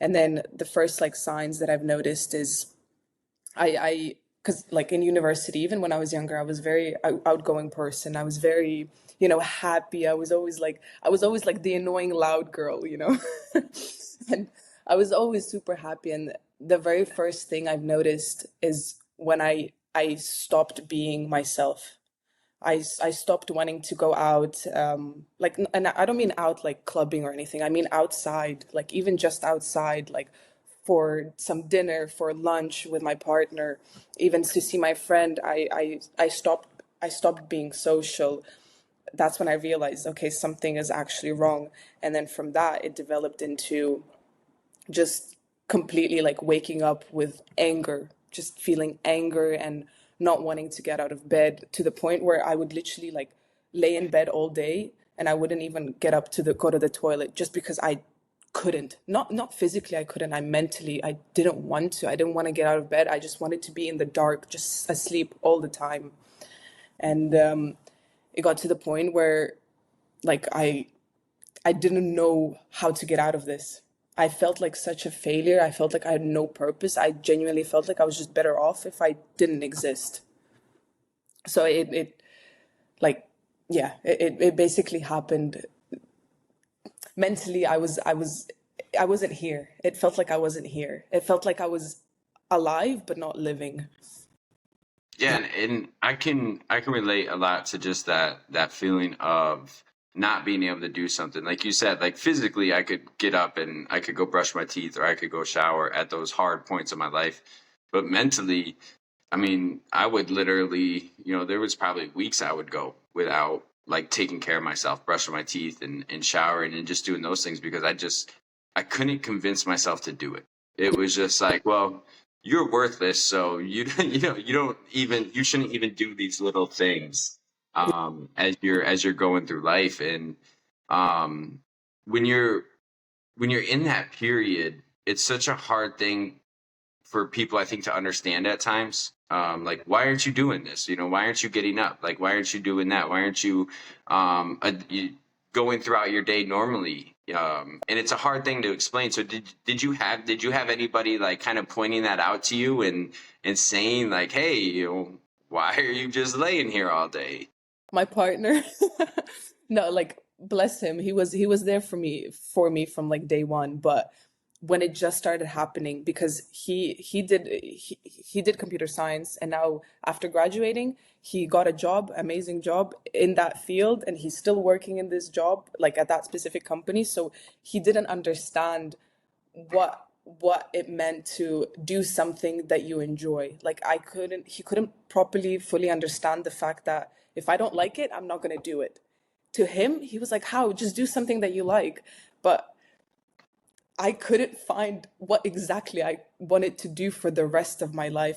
And then the first like signs that I've noticed is because like in university, even when I was younger, I was very outgoing person. I was very, happy. I was always like the annoying loud girl, and I was always super happy. And the very first thing I've noticed is when I stopped being myself. I stopped wanting to go out, like, and I don't mean out like clubbing or anything. I mean outside, like even just outside, like for some dinner, for lunch with my partner, even to see my friend. I stopped being social. That's when I realized, okay, something is actually wrong. And then from that, it developed into just completely like waking up with anger, just feeling anger and not wanting to get out of bed, to the point where I would literally like lay in bed all day and I wouldn't even get up to the go to the toilet, just because I couldn't. Not physically I couldn't, I mentally, I didn't want to. I didn't want to get out of bed. I just wanted to be in the dark, just asleep all the time. And it got to the point where like I didn't know how to get out of this. I felt like such a failure. I felt like I had no purpose. I genuinely felt like I was just better off if I didn't exist. So it like, yeah, it basically happened. Mentally, I wasn't here. It felt like I wasn't here. It felt like I was alive but not living. Yeah, and I can relate a lot to just that feeling of not being able to do something. Like you said, like physically I could get up and I could go brush my teeth or I could go shower at those hard points of my life. But mentally, I mean, I would literally, there was probably weeks I would go without like taking care of myself, brushing my teeth and showering and just doing those things because I couldn't convince myself to do it. It was just like, well, you're worthless, so you you shouldn't even do these little things as you're going through life. And um when you're when you're in that period, it's such a hard thing for people, I think, to understand at times. Like, why aren't you doing this? Why aren't you getting up? Like, why aren't you doing that? Why aren't you going throughout your day normally? And it's a hard thing to explain. So did you have anybody like kind of pointing that out to you and saying like, hey, why are you just laying here all day? My partner, no, like bless him, he was there for me from like day one. But when it just started happening, because he did computer science, and now after graduating he got a job, amazing job in that field, and he's still working in this job like at that specific company. So he didn't understand what it meant to do something that you enjoy. Like he couldn't properly fully understand the fact that if I don't like it, I'm not going to do it. To him, he was like, how? Just do something that you like. But I couldn't find what exactly I wanted to do for the rest of my life.